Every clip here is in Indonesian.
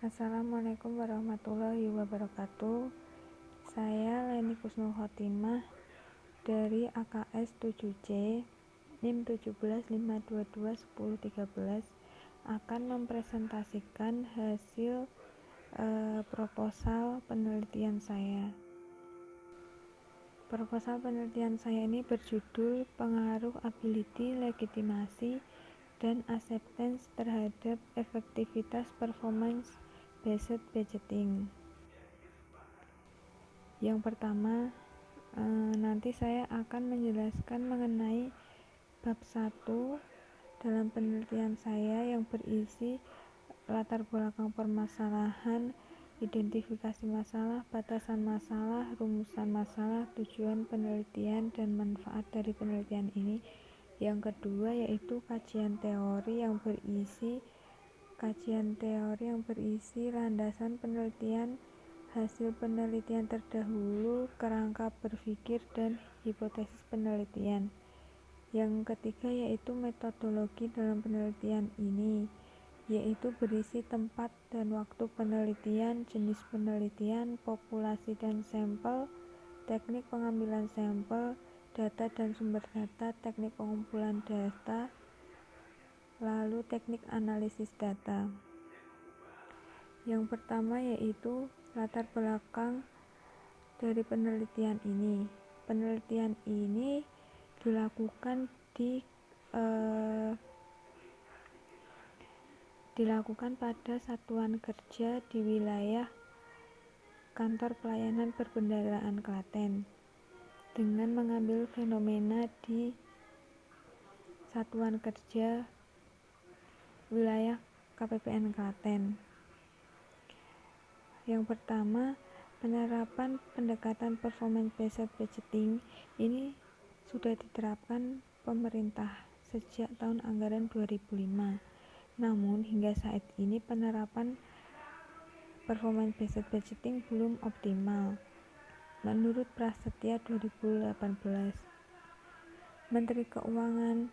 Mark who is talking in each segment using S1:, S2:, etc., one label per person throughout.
S1: Assalamualaikum warahmatullahi wabarakatuh. Saya Leni Kusnul Khotimah dari AKS 7C NIM 17522103 akan mempresentasikan hasil proposal penelitian saya. Proposal penelitian saya ini berjudul Pengaruh Ability, Legitimasi, dan Acceptance terhadap Efektivitas Performance Based Budgeting. Yang pertama, nanti saya akan menjelaskan mengenai bab 1 dalam penelitian saya yang berisi latar belakang permasalahan, identifikasi masalah, batasan masalah, rumusan masalah, tujuan penelitian, dan manfaat dari penelitian ini. Yang kedua yaitu kajian teori yang berisi landasan penelitian, hasil penelitian terdahulu, kerangka berpikir, dan hipotesis penelitian. Yang ketiga yaitu metodologi dalam penelitian ini, yaitu berisi tempat dan waktu penelitian, jenis penelitian, populasi dan sampel, teknik pengambilan sampel, data dan sumber data, teknik pengumpulan data, lalu teknik analisis data. Yang pertama yaitu latar belakang dari penelitian ini. Penelitian ini dilakukan pada satuan kerja di wilayah Kantor Pelayanan Perbendaharaan Klaten dengan mengambil fenomena di satuan kerja wilayah KPPN Klaten. Yang pertama, penerapan pendekatan performance based budgeting ini sudah diterapkan pemerintah sejak tahun anggaran 2005. Namun hingga saat ini penerapan performance based budgeting belum optimal. Menurut Prasetya 2018, Menteri Keuangan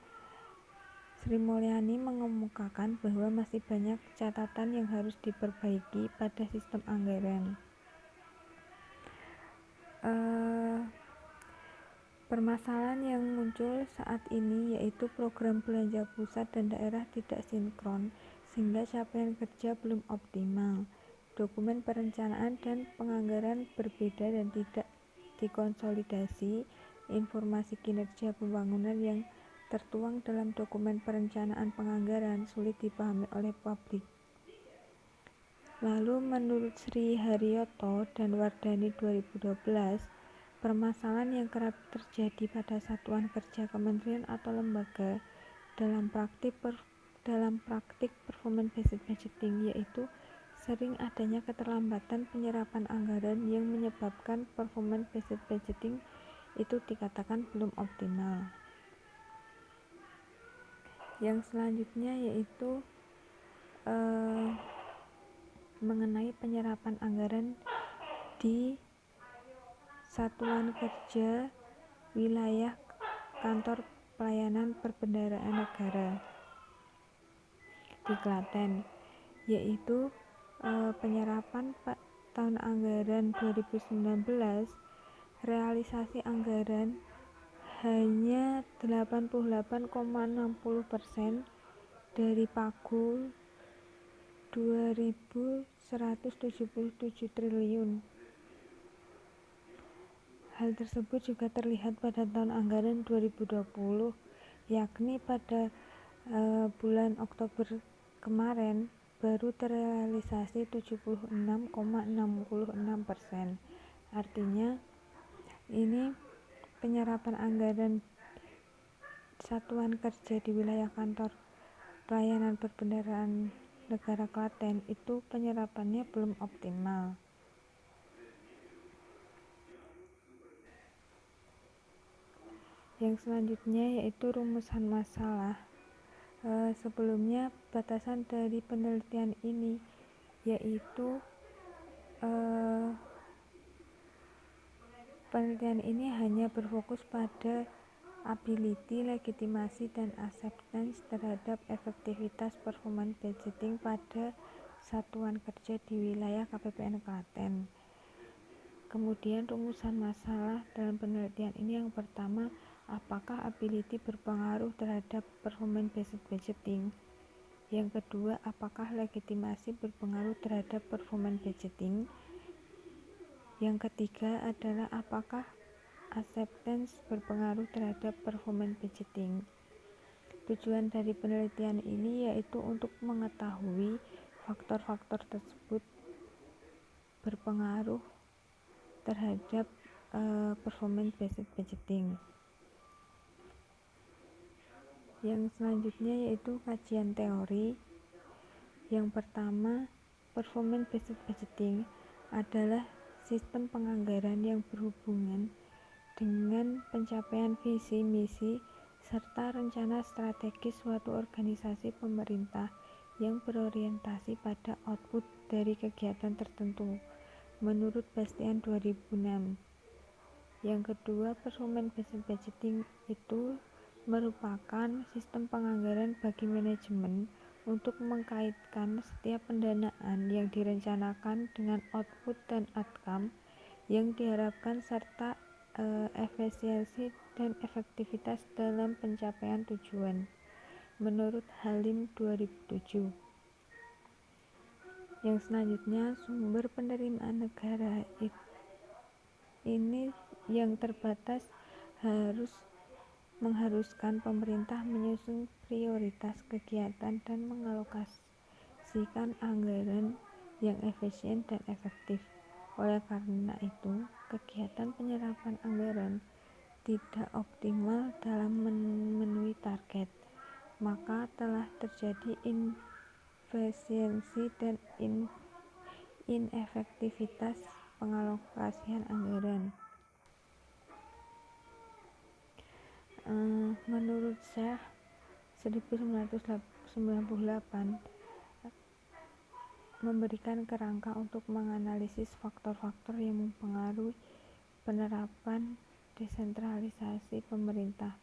S1: Sri Mulyani mengemukakan bahwa masih banyak catatan yang harus diperbaiki pada sistem anggaran. Permasalahan yang muncul saat ini yaitu program belanja pusat dan daerah tidak sinkron sehingga capaian kerja belum optimal. Dokumen perencanaan dan penganggaran berbeda dan tidak dikonsolidasi. Informasi kinerja pembangunan yang tertuang dalam dokumen perencanaan penganggaran sulit dipahami oleh publik. Lalu menurut Sri Haryoto dan Wardani 2012, permasalahan yang kerap terjadi pada satuan kerja kementerian atau lembaga dalam praktik performance based budgeting yaitu sering adanya keterlambatan penyerapan anggaran yang menyebabkan performance based budgeting itu dikatakan belum optimal. Yang selanjutnya yaitu mengenai penyerapan anggaran di satuan kerja wilayah Kantor Pelayanan Perbendaharaan Negara di Klaten, yaitu penyerapan tahun anggaran 2019 realisasi anggaran hanya 88,60% dari pagu 2.177 triliun. Hal tersebut juga terlihat pada tahun anggaran 2020, yakni pada bulan Oktober kemarin baru terrealisasi 76,66%. Artinya ini penyerapan anggaran satuan kerja di wilayah Kantor Pelayanan Perbendaharaan Negara Klaten itu penyerapannya belum optimal. Yang selanjutnya yaitu rumusan masalah. Sebelumnya batasan dari penelitian ini yaitu penelitian ini hanya berfokus pada ability, legitimasi, dan acceptance terhadap efektivitas performance budgeting pada satuan kerja di wilayah KPPN Klaten. Kemudian rumusan masalah dalam penelitian ini yang pertama, apakah ability berpengaruh terhadap performance based budgeting? Yang kedua, apakah legitimasi berpengaruh terhadap performance budgeting? Yang ketiga adalah apakah acceptance berpengaruh terhadap performance budgeting? Tujuan dari penelitian ini yaitu untuk mengetahui faktor-faktor tersebut berpengaruh terhadap performance based budgeting. Yang selanjutnya yaitu kajian teori. Yang pertama, performance based budgeting adalah sistem penganggaran yang berhubungan dengan pencapaian visi misi serta rencana strategis suatu organisasi pemerintah yang berorientasi pada output dari kegiatan tertentu menurut Bastian 2006. Yang kedua, performance based budgeting itu merupakan sistem penganggaran bagi manajemen untuk mengkaitkan setiap pendanaan yang direncanakan dengan output dan outcome yang diharapkan serta efisiensi dan efektivitas dalam pencapaian tujuan menurut Halim 2007. Yang selanjutnya, sumber penerimaan negara ini yang terbatas mengharuskan pemerintah menyusun prioritas kegiatan dan mengalokasikan anggaran yang efisien dan efektif. Oleh karena itu, kegiatan penyerapan anggaran tidak optimal dalam memenuhi target, maka telah terjadi inefisiensi dan inefektivitas pengalokasian anggaran. Menurut Syekh 1998 memberikan kerangka untuk menganalisis faktor-faktor yang mempengaruhi penerapan desentralisasi pemerintah.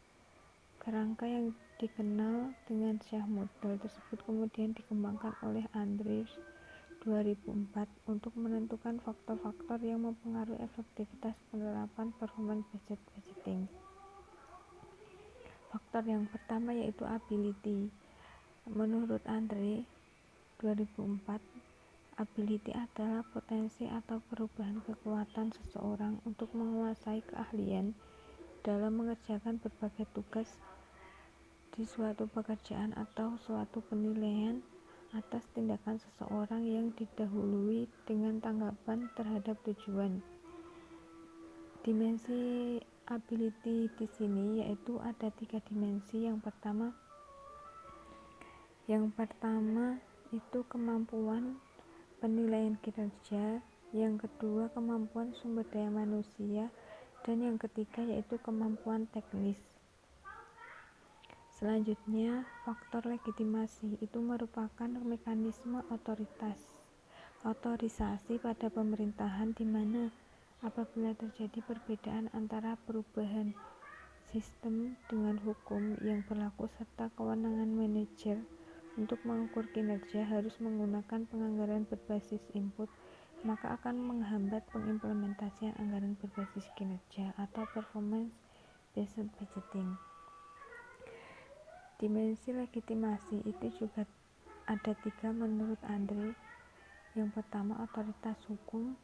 S1: Kerangka yang dikenal dengan Syekh model tersebut kemudian dikembangkan oleh Andrews 2004 untuk menentukan faktor-faktor yang mempengaruhi efektivitas penerapan performance based budgeting. Faktor yang pertama yaitu ability. Menurut Andre 2004, ability adalah potensi atau perubahan kekuatan seseorang untuk menguasai keahlian dalam mengerjakan berbagai tugas di suatu pekerjaan atau suatu penilaian atas tindakan seseorang yang didahului dengan tanggapan terhadap tujuan. Dimensi ability di sini yaitu ada 3 dimensi. Yang pertama itu kemampuan penilaian kinerja, yang kedua kemampuan sumber daya manusia, dan yang ketiga yaitu kemampuan teknis. Selanjutnya, faktor legitimasi itu merupakan mekanisme otorisasi pada pemerintahan di mana apabila terjadi perbedaan antara perubahan sistem dengan hukum yang berlaku serta kewenangan manajer untuk mengukur kinerja harus menggunakan penganggaran berbasis input, maka akan menghambat pengimplementasian anggaran berbasis kinerja atau performance based budgeting. Dimensi legitimasi itu juga ada 3 menurut Andre. Yang pertama otoritas hukum,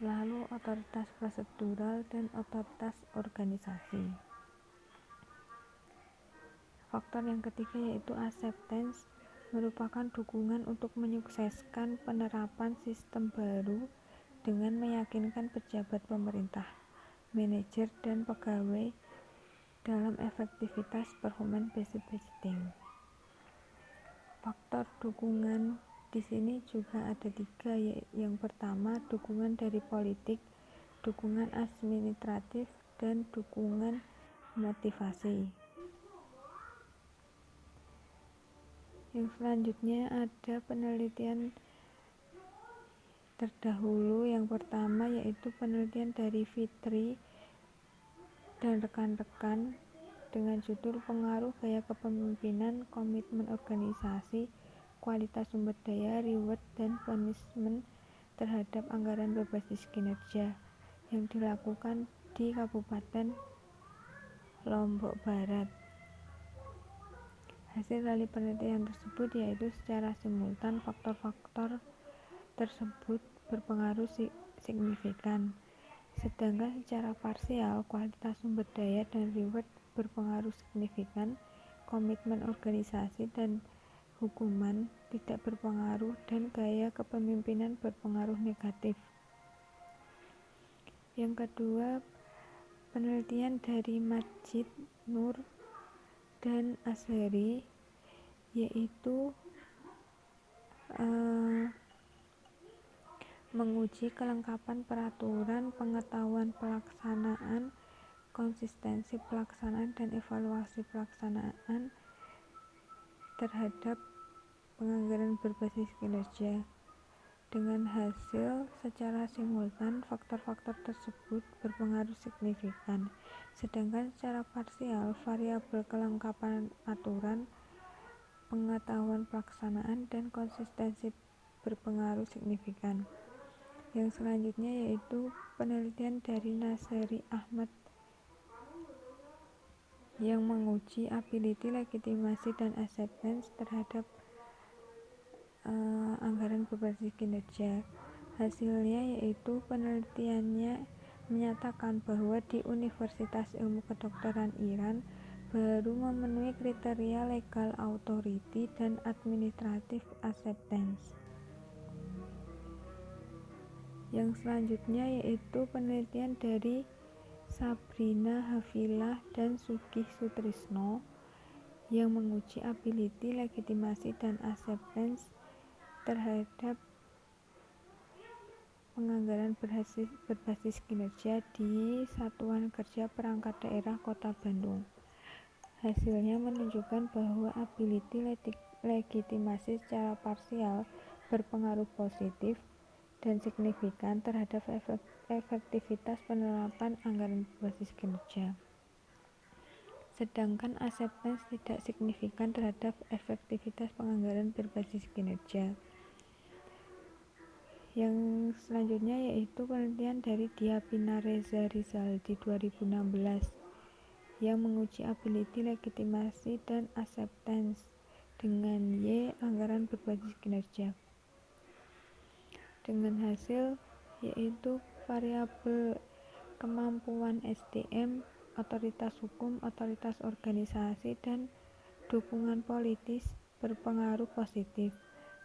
S1: lalu otoritas prosedural, dan otoritas organisasi. Faktor yang ketiga yaitu acceptance, merupakan dukungan untuk menyukseskan penerapan sistem baru dengan meyakinkan pejabat pemerintah, manajer, dan pegawai dalam efektivitas performance based budgeting. Faktor dukungan di sini juga ada 3, yang pertama dukungan dari politik, dukungan administratif, dan dukungan motivasi. Yang selanjutnya ada penelitian terdahulu. Yang pertama yaitu penelitian dari Fitri dan rekan-rekan dengan judul Pengaruh Gaya Kepemimpinan, Komitmen Organisasi, kualitas sumber daya, reward, dan punishment terhadap anggaran berbasis kinerja yang dilakukan di Kabupaten Lombok Barat. Hasil dari penelitian tersebut yaitu secara simultan faktor-faktor tersebut berpengaruh signifikan, sedangkan secara parsial kualitas sumber daya dan reward berpengaruh signifikan, komitmen organisasi dan hukuman tidak berpengaruh, dan gaya kepemimpinan berpengaruh negatif. Yang kedua, penelitian dari Majid, Nur, dan Azhari yaitu menguji kelengkapan peraturan, pengetahuan pelaksanaan, konsistensi pelaksanaan, dan evaluasi pelaksanaan terhadap penganggaran berbasis kinerja. Dengan hasil secara simultan faktor-faktor tersebut berpengaruh signifikan, sedangkan secara parsial variabel kelengkapan aturan, pengetahuan pelaksanaan, dan konsistensi berpengaruh signifikan. Yang selanjutnya yaitu penelitian dari Naseri Ahmad yang menguji ability, legitimasi, dan acceptance terhadap anggaran berbasis kinerja. Hasilnya yaitu penelitiannya menyatakan bahwa di Universitas Ilmu Kedokteran Iran baru memenuhi kriteria legal authority dan administrative acceptance. Yang selanjutnya yaitu penelitian dari Sabrina Hafilah dan Sugih Sutrisno yang menguji ability, legitimasi, dan acceptance terhadap penganggaran berbasis kinerja di Satuan Kerja Perangkat Daerah Kota Bandung. Hasilnya menunjukkan bahwa ability, legitimasi secara parsial berpengaruh positif dan signifikan terhadap efektivitas penerapan anggaran berbasis kinerja, sedangkan acceptance tidak signifikan terhadap efektivitas penganggaran berbasis kinerja. Yang selanjutnya yaitu penelitian dari Diapina Reza Rizaldi 2016 yang menguji ability, legitimasi, dan acceptance dengan Y anggaran berbasis kinerja. Dengan hasil yaitu variabel kemampuan SDM, otoritas hukum, otoritas organisasi, dan dukungan politis berpengaruh positif.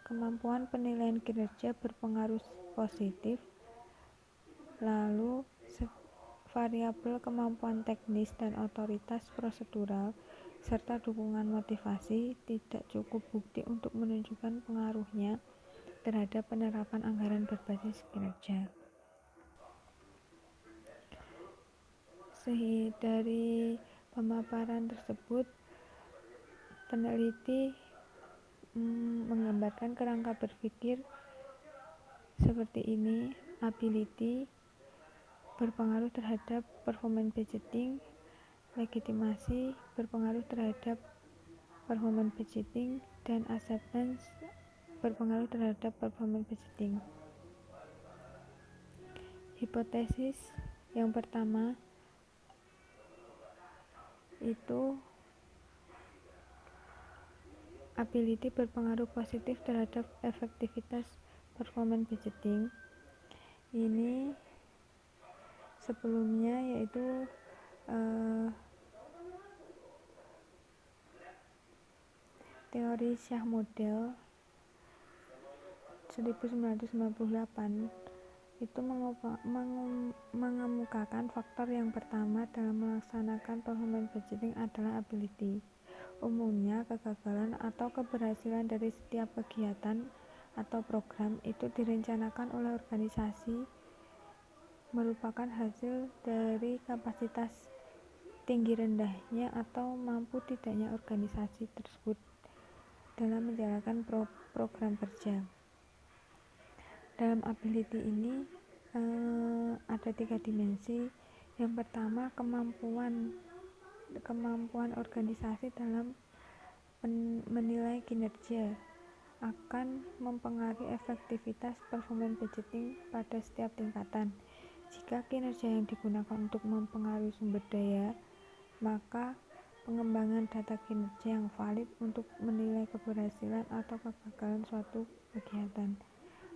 S1: Kemampuan penilaian kinerja berpengaruh positif. Lalu variabel kemampuan teknis dan otoritas prosedural serta dukungan motivasi tidak cukup bukti untuk menunjukkan pengaruhnya terhadap penerapan anggaran berbasis kinerja. Dari pemaparan tersebut, peneliti menggambarkan kerangka berpikir seperti ini. Ability berpengaruh terhadap performance budgeting, legitimasi berpengaruh terhadap performance budgeting, dan acceptance berpengaruh terhadap performance budgeting. Hipotesis yang pertama itu ability berpengaruh positif terhadap efektivitas performance budgeting. Ini sebelumnya yaitu teori Shah Model 1998 itu mengemukakan faktor yang pertama dalam melaksanakan performance budgeting adalah ability. Umumnya kegagalan atau keberhasilan dari setiap kegiatan atau program itu direncanakan oleh organisasi merupakan hasil dari kapasitas tinggi rendahnya atau mampu tidaknya organisasi tersebut dalam menjalankan program kerja. Dalam ability ini ada 3 dimensi. Yang pertama, kemampuan organisasi dalam menilai kinerja akan mempengaruhi efektivitas performance budgeting pada setiap tingkatan. Jika kinerja yang digunakan untuk mempengaruhi sumber daya, maka pengembangan data kinerja yang valid untuk menilai keberhasilan atau kegagalan suatu kegiatan.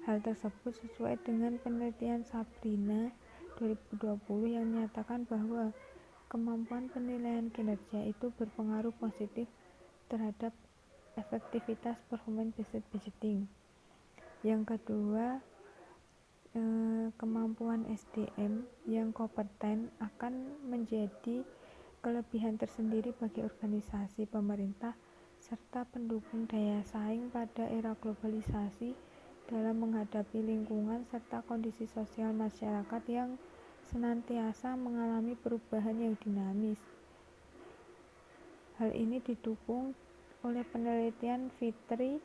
S1: Hal tersebut sesuai dengan penelitian Sabrina 2020 yang menyatakan bahwa kemampuan penilaian kinerja itu berpengaruh positif terhadap efektivitas performance based budgeting. Yang kedua, kemampuan SDM yang kompeten akan menjadi kelebihan tersendiri bagi organisasi, pemerintah, serta pendukung daya saing pada era globalisasi dalam menghadapi lingkungan serta kondisi sosial masyarakat yang senantiasa mengalami perubahan yang dinamis. Hal ini didukung oleh penelitian Fitri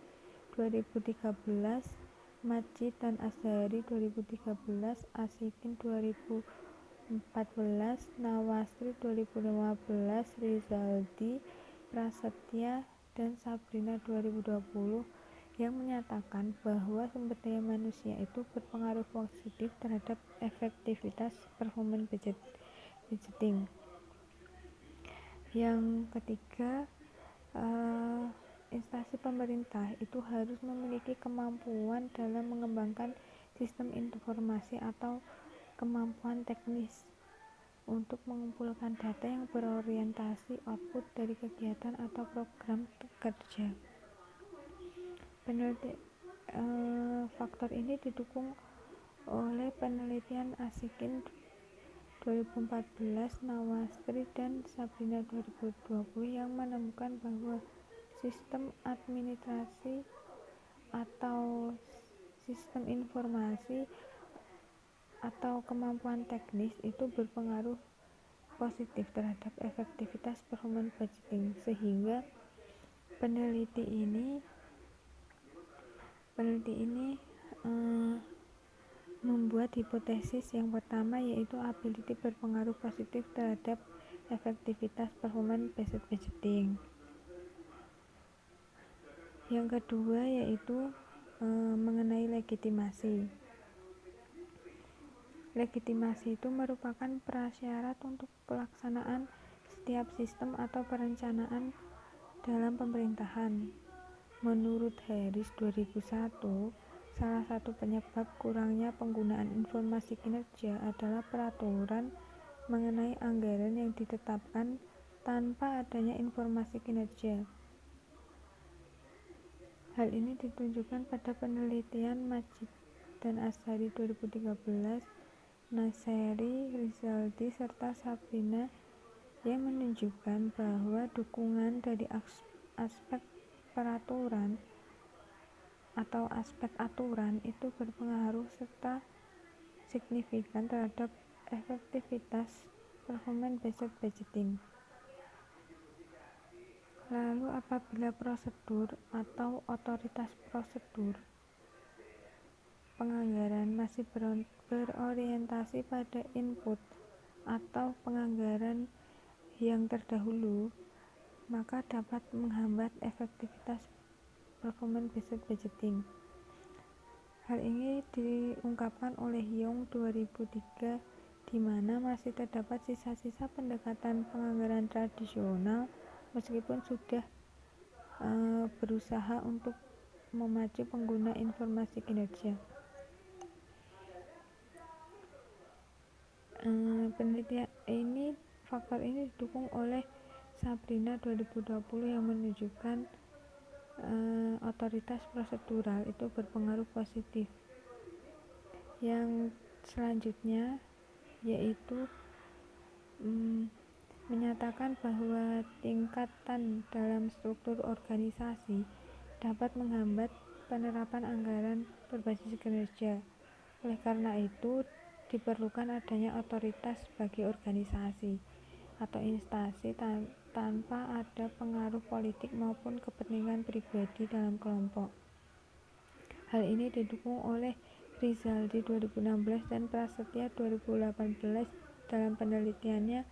S1: 2013, Majid dan Azhari 2013, Asikin 2014, Nawasri 2015, Rizaldi, Prasetya, dan Sabrina 2020 yang menyatakan bahwa sumber daya manusia itu berpengaruh positif terhadap efektivitas performance budgeting. Yang ketiga, instansi pemerintah itu harus memiliki kemampuan dalam mengembangkan sistem informasi atau kemampuan teknis untuk mengumpulkan data yang berorientasi output dari kegiatan atau program kerja. Faktor ini didukung oleh penelitian Asikin 2014, Nawasri, dan Sabrina 2020 yang menemukan bahwa sistem administrasi atau sistem informasi atau kemampuan teknis itu berpengaruh positif terhadap efektivitas performance budgeting, sehingga peneliti ini membuat hipotesis yang pertama, yaitu ability berpengaruh positif terhadap efektivitas performance based budgeting. Yang kedua yaitu mengenai legitimasi. Legitimasi itu merupakan prasyarat untuk pelaksanaan setiap sistem atau perencanaan dalam pemerintahan. Menurut Harris 2001, salah satu penyebab kurangnya penggunaan informasi kinerja adalah peraturan mengenai anggaran yang ditetapkan tanpa adanya informasi kinerja. Hal ini ditunjukkan pada penelitian Majid dan Azhari 2013, Naseri, Rizaldi, serta Sabrina yang menunjukkan bahwa dukungan dari aspek peraturan atau aspek aturan itu berpengaruh serta signifikan terhadap efektivitas performance based budgeting. Lalu apabila prosedur atau otoritas prosedur penganggaran masih berorientasi pada input atau penganggaran yang terdahulu, maka dapat menghambat efektivitas performance based budgeting. Hal ini diungkapkan oleh Young 2003, di mana masih terdapat sisa-sisa pendekatan penganggaran tradisional meskipun sudah berusaha untuk memacu pengguna informasi kinerja. Faktor ini didukung oleh Sabrina 2020 yang menunjukkan otoritas prosedural itu berpengaruh positif. Yang selanjutnya yaitu menyatakan bahwa tingkatan dalam struktur organisasi dapat menghambat penerapan anggaran berbasis kinerja. Oleh karena itu, diperlukan adanya otoritas bagi organisasi atau instansi tanpa ada pengaruh politik maupun kepentingan pribadi dalam kelompok. Hal ini didukung oleh Rizaldi 2016 dan Prasetya 2018 dalam penelitiannya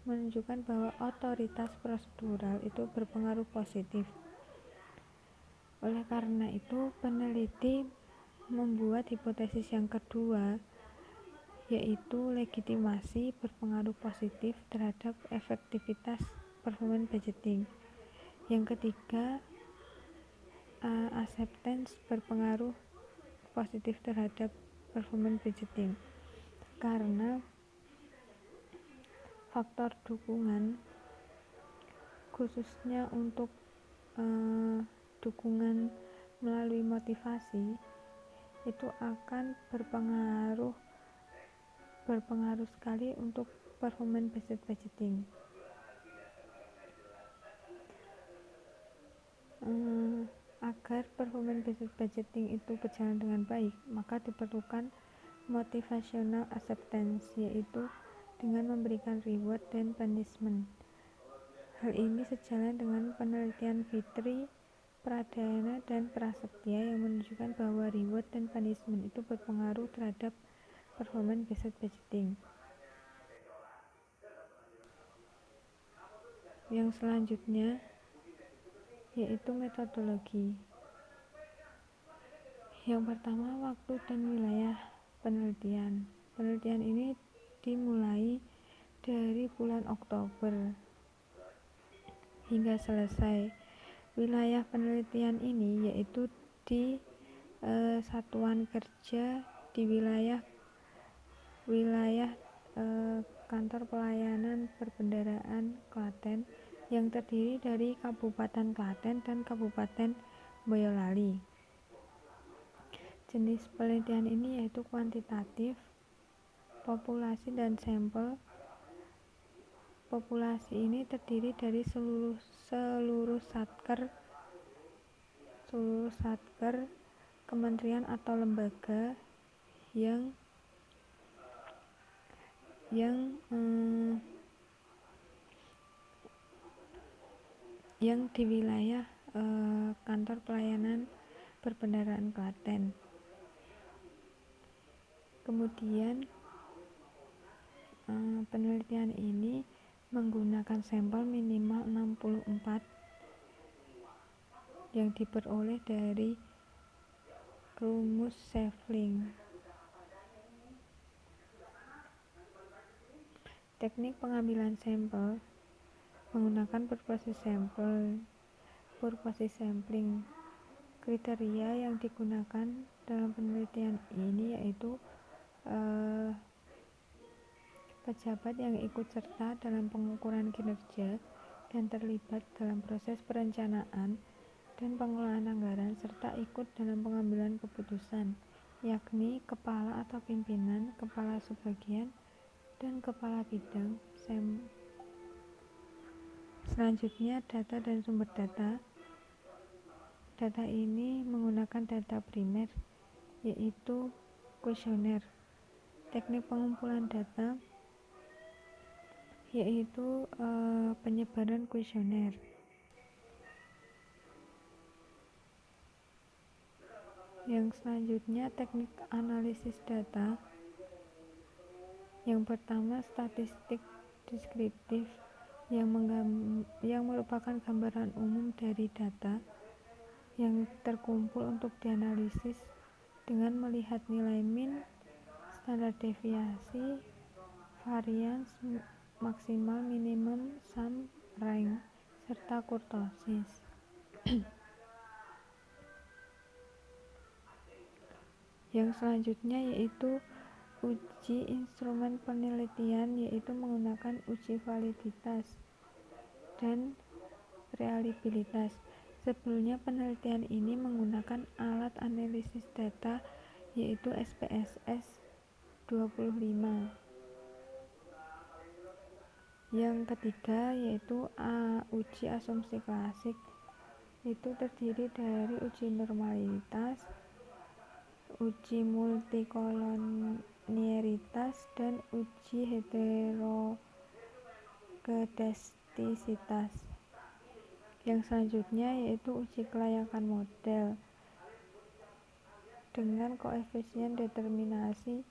S1: menunjukkan bahwa otoritas prosedural itu berpengaruh positif. Oleh karena itu, peneliti membuat hipotesis yang kedua, yaitu legitimasi berpengaruh positif terhadap efektivitas performance budgeting. Yang ketiga, acceptance berpengaruh positif terhadap performance budgeting karena faktor dukungan, khususnya untuk dukungan melalui motivasi, itu akan berpengaruh sekali untuk performance based budgeting. Agar performance based budgeting itu berjalan dengan baik, maka diperlukan motivational acceptance, yaitu dengan memberikan reward dan punishment. Hal ini sejalan dengan penelitian Fitri, Pradana, dan Prasetya yang menunjukkan bahwa reward dan punishment itu berpengaruh terhadap performance based budgeting. Yang selanjutnya yaitu metodologi. Yang pertama, waktu dan wilayah penelitian. Penelitian ini dimulai dari bulan Oktober hingga selesai. Wilayah penelitian ini yaitu di satuan kerja di wilayah kantor pelayanan perbendaharaan Klaten yang terdiri dari Kabupaten Klaten dan Kabupaten Boyolali. Jenis penelitian ini yaitu kuantitatif, populasi, dan sampel. Populasi ini terdiri dari seluruh satker kementerian atau lembaga yang di wilayah kantor pelayanan perbendaharaan Klaten. Kemudian penelitian ini menggunakan sampel minimal 64 yang diperoleh dari rumus Shevling. Teknik pengambilan sampel menggunakan purpose sampling. Kriteria yang digunakan dalam penelitian ini yaitu pejabat yang ikut serta dalam pengukuran kinerja dan terlibat dalam proses perencanaan dan pengelolaan anggaran serta ikut dalam pengambilan keputusan, yakni kepala atau pimpinan, kepala subbagian, dan kepala bidang. Selanjutnya, data dan sumber data. Data ini menggunakan data primer, yaitu kuesioner. Teknik pengumpulan data yaitu penyebaran kuesioner. Yang selanjutnya, teknik analisis data. Yang pertama, statistik deskriptif yang merupakan gambaran umum dari data yang terkumpul untuk dianalisis dengan melihat nilai min, standar deviasi, varians, maksimal, minimum, sum, rank, serta kurtosis. Yang selanjutnya yaitu uji instrumen penelitian, yaitu menggunakan uji validitas dan reliabilitas. Sebelumnya penelitian ini menggunakan alat analisis data yaitu SPSS 25. Yang ketiga yaitu uji asumsi klasik, itu terdiri dari uji normalitas, uji multikolonialitas, dan uji heterokedastisitas. Yang selanjutnya yaitu uji kelayakan model dengan koefisien determinasi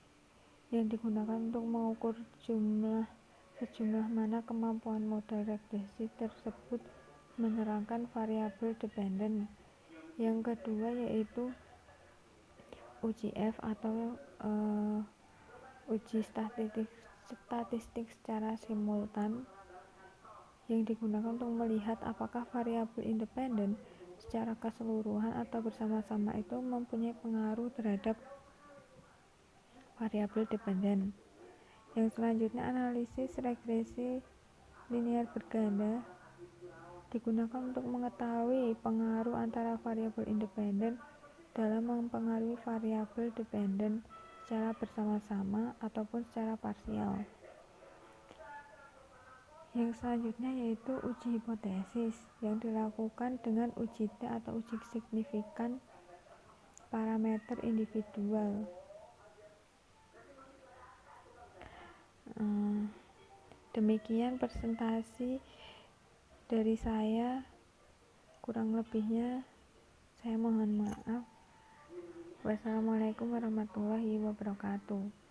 S1: yang digunakan untuk mengukur sejumlah mana kemampuan model regresi tersebut menerangkan variabel dependen. Yang kedua yaitu uji F atau uji statistik secara simultan, yang digunakan untuk melihat apakah variabel independen secara keseluruhan atau bersama-sama itu mempunyai pengaruh terhadap variabel dependen. Yang selanjutnya analisis regresi linear berganda, digunakan untuk mengetahui pengaruh antara variabel independen dalam mempengaruhi variabel dependen secara bersama-sama ataupun secara parsial. Yang selanjutnya yaitu uji hipotesis, yang dilakukan dengan uji T atau uji signifikan parameter individual. Demikian presentasi dari saya, kurang lebihnya saya mohon maaf. Wassalamualaikum warahmatullahi wabarakatuh.